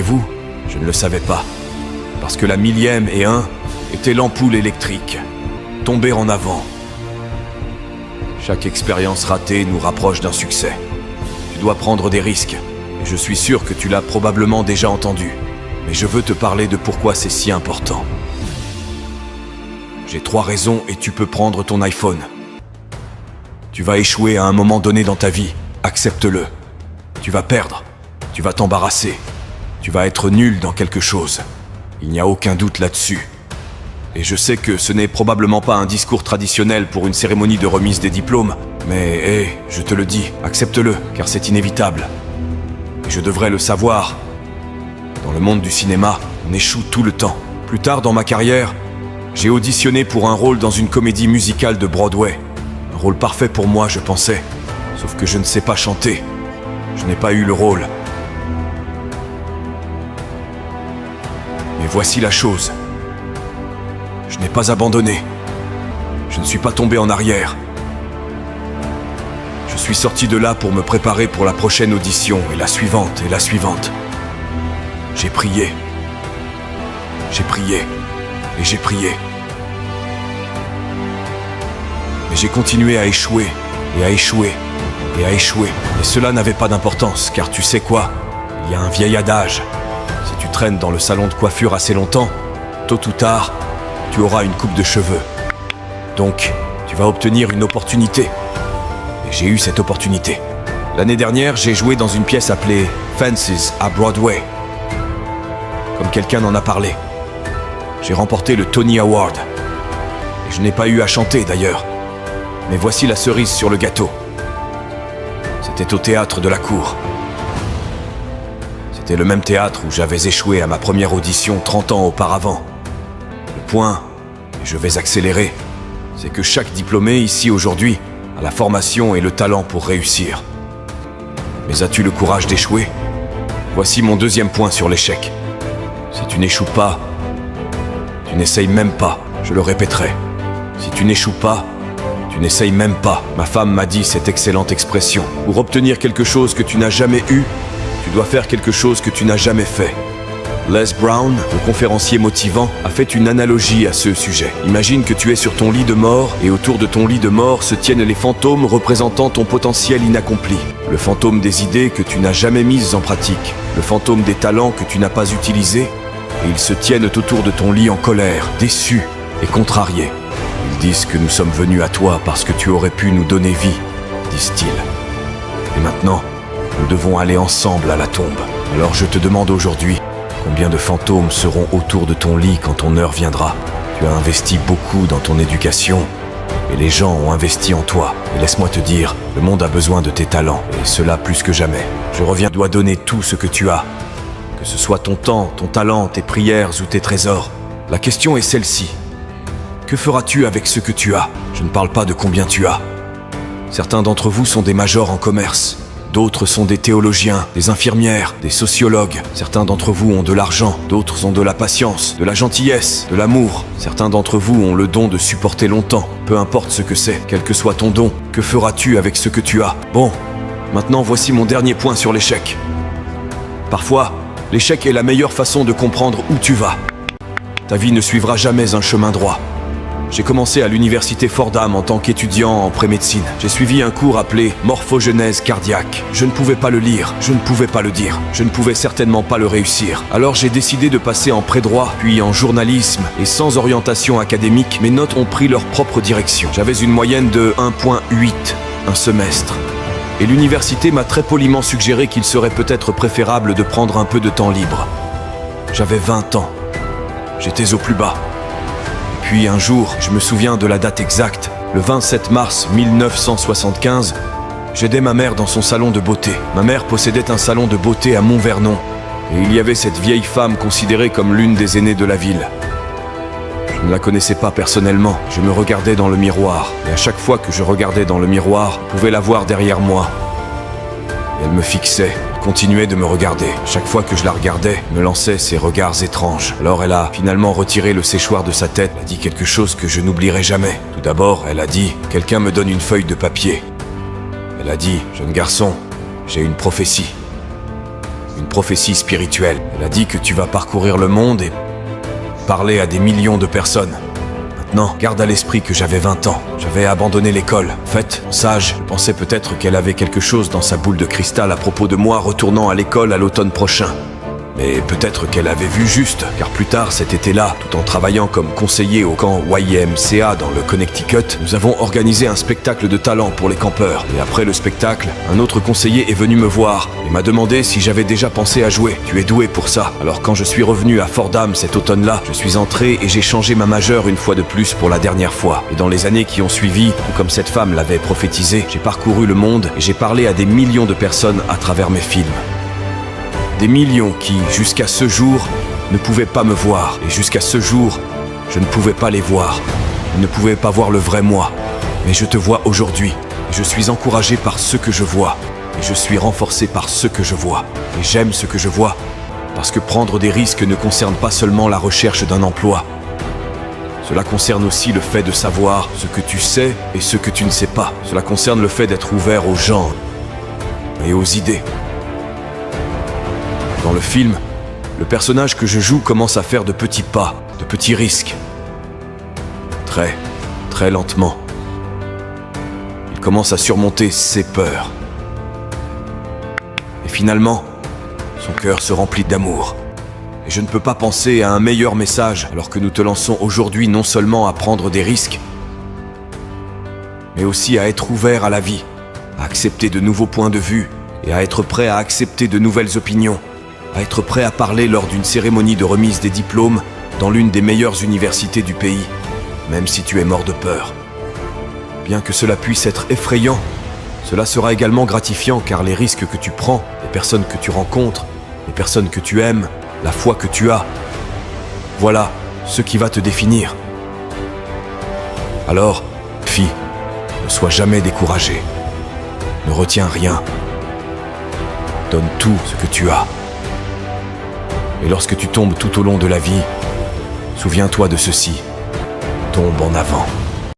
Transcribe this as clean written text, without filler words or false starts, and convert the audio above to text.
Vous, je ne le savais pas. Parce que la 1000e était l'ampoule électrique. Tomber en avant. Chaque expérience ratée nous rapproche d'un succès. Tu dois prendre des risques. Et je suis sûr que tu l'as probablement déjà entendu. Mais je veux te parler de pourquoi c'est si important. J'ai 3 raisons et tu peux prendre ton iPhone. Tu vas échouer à un moment donné dans ta vie. Accepte-le. Tu vas perdre. Tu vas t'embarrasser. Tu vas être nul dans quelque chose. Il n'y a aucun doute là-dessus. Et je sais que ce n'est probablement pas un discours traditionnel pour une cérémonie de remise des diplômes, mais je te le dis, accepte-le, car c'est inévitable. Et je devrais le savoir. Dans le monde du cinéma, on échoue tout le temps. Plus tard dans ma carrière, j'ai auditionné pour un rôle dans une comédie musicale de Broadway. Un rôle parfait pour moi, je pensais. Sauf que je ne sais pas chanter. Je n'ai pas eu le rôle. Mais voici la chose. Je n'ai pas abandonné. Je ne suis pas tombé en arrière. Je suis sorti de là pour me préparer pour la prochaine audition et la suivante et la suivante. J'ai prié. J'ai prié. Et j'ai prié. Mais j'ai continué à échouer et à échouer et à échouer. Et cela n'avait pas d'importance, car tu sais quoi? Il y a un vieil adage. Si tu traînes dans le salon de coiffure assez longtemps, tôt ou tard, tu auras une coupe de cheveux. Donc, tu vas obtenir une opportunité. Et j'ai eu cette opportunité. L'année dernière, j'ai joué dans une pièce appelée Fences à Broadway. Comme quelqu'un en a parlé. J'ai remporté le Tony Award. Et je n'ai pas eu à chanter d'ailleurs. Mais voici la cerise sur le gâteau. C'était au théâtre de la cour. C'était le même théâtre où j'avais échoué à ma première audition 30 ans auparavant. Le point, et je vais accélérer, c'est que chaque diplômé ici aujourd'hui a la formation et le talent pour réussir. Mais as-tu le courage d'échouer? Voici mon deuxième point sur l'échec. Si tu n'échoues pas, tu n'essayes même pas, je le répéterai. Si tu n'échoues pas, tu n'essayes même pas. Ma femme m'a dit cette excellente expression. Pour obtenir quelque chose que tu n'as jamais eu, tu dois faire quelque chose que tu n'as jamais fait. Les Brown, le conférencier motivant, a fait une analogie à ce sujet. Imagine que tu es sur ton lit de mort et autour de ton lit de mort se tiennent les fantômes représentant ton potentiel inaccompli. Le fantôme des idées que tu n'as jamais mises en pratique. Le fantôme des talents que tu n'as pas utilisés. Et ils se tiennent autour de ton lit en colère, déçus et contrariés. Ils disent que nous sommes venus à toi parce que tu aurais pu nous donner vie, disent-ils. Et maintenant, nous devons aller ensemble à la tombe. Alors je te demande aujourd'hui, combien de fantômes seront autour de ton lit quand ton heure viendra? Tu as investi beaucoup dans ton éducation et les gens ont investi en toi. Et laisse-moi te dire, le monde a besoin de tes talents et cela plus que jamais. Je reviens, tu dois donner tout ce que tu as. Que ce soit ton temps, ton talent, tes prières ou tes trésors. La question est celle-ci. Que feras-tu avec ce que tu as? Je ne parle pas de combien tu as. Certains d'entre vous sont des majors en commerce. D'autres sont des théologiens, des infirmières, des sociologues. Certains d'entre vous ont de l'argent, d'autres ont de la patience, de la gentillesse, de l'amour. Certains d'entre vous ont le don de supporter longtemps. Peu importe ce que c'est, quel que soit ton don, que feras-tu avec ce que tu as? Bon, maintenant voici mon dernier point sur l'échec. Parfois, l'échec est la meilleure façon de comprendre où tu vas. Ta vie ne suivra jamais un chemin droit. J'ai commencé à l'université Fordham en tant qu'étudiant en pré-médecine. J'ai suivi un cours appelé morphogenèse cardiaque. Je ne pouvais pas le lire, je ne pouvais pas le dire, je ne pouvais certainement pas le réussir. Alors j'ai décidé de passer en pré-droit, puis en journalisme, et sans orientation académique, mes notes ont pris leur propre direction. J'avais une moyenne de 1,8 un semestre. Et l'université m'a très poliment suggéré qu'il serait peut-être préférable de prendre un peu de temps libre. J'avais 20 ans. J'étais au plus bas. Puis un jour, je me souviens de la date exacte, le 27 mars 1975, j'aidais ma mère dans son salon de beauté. Ma mère possédait un salon de beauté à Mont-Vernon, et il y avait cette vieille femme considérée comme l'une des aînées de la ville. Je ne la connaissais pas personnellement, je me regardais dans le miroir, et à chaque fois que je regardais dans le miroir, je pouvais la voir derrière moi. Et elle me fixait. Continuait de me regarder. Chaque fois que je la regardais, me lançait ses regards étranges. Alors elle a finalement retiré le séchoir de sa tête. Elle a dit quelque chose que je n'oublierai jamais. Tout d'abord, elle a dit « Quelqu'un me donne une feuille de papier ». Elle a dit « Jeune garçon, j'ai une prophétie. une prophétie spirituelle. Elle a dit que tu vas parcourir le monde et parler à des millions de personnes. Maintenant, garde à l'esprit que j'avais 20 ans. J'avais abandonné l'école. En fait, sage, je pensais peut-être qu'elle avait quelque chose dans sa boule de cristal à propos de moi retournant à l'école à l'automne prochain. Mais peut-être qu'elle avait vu juste, car plus tard cet été-là, tout en travaillant comme conseiller au camp YMCA dans le Connecticut, nous avons organisé un spectacle de talent pour les campeurs. Et après le spectacle, un autre conseiller est venu me voir et m'a demandé si j'avais déjà pensé à jouer. Tu es doué pour ça. Alors quand je suis revenu à Fordham cet automne-là, je suis entré et j'ai changé ma majeure une fois de plus pour la dernière fois. Et dans les années qui ont suivi, tout comme cette femme l'avait prophétisé, j'ai parcouru le monde et j'ai parlé à des millions de personnes à travers mes films. Des millions qui, jusqu'à ce jour, ne pouvaient pas me voir. Et jusqu'à ce jour, je ne pouvais pas les voir. Ils ne pouvaient pas voir le vrai moi. Mais je te vois aujourd'hui. Et je suis encouragé par ce que je vois. Et je suis renforcé par ce que je vois. Et j'aime ce que je vois. Parce que prendre des risques ne concerne pas seulement la recherche d'un emploi. Cela concerne aussi le fait de savoir ce que tu sais et ce que tu ne sais pas. Cela concerne le fait d'être ouvert aux gens et aux idées. Dans le film, le personnage que je joue commence à faire de petits pas, de petits risques. Très lentement. Il commence à surmonter ses peurs. Et finalement, son cœur se remplit d'amour. Et je ne peux pas penser à un meilleur message alors que nous te lançons aujourd'hui non seulement à prendre des risques, mais aussi à être ouvert à la vie, à accepter de nouveaux points de vue et à être prêt à accepter de nouvelles opinions. À être prêt à parler lors d'une cérémonie de remise des diplômes dans l'une des meilleures universités du pays, même si tu es mort de peur. Bien que cela puisse être effrayant, cela sera également gratifiant car les risques que tu prends, les personnes que tu rencontres, les personnes que tu aimes, la foi que tu as, voilà ce qui va te définir. Alors, fille, ne sois jamais découragée. Ne retiens rien. Donne tout ce que tu as. Et lorsque tu tombes tout au long de la vie, souviens-toi de ceci. Tombe en avant.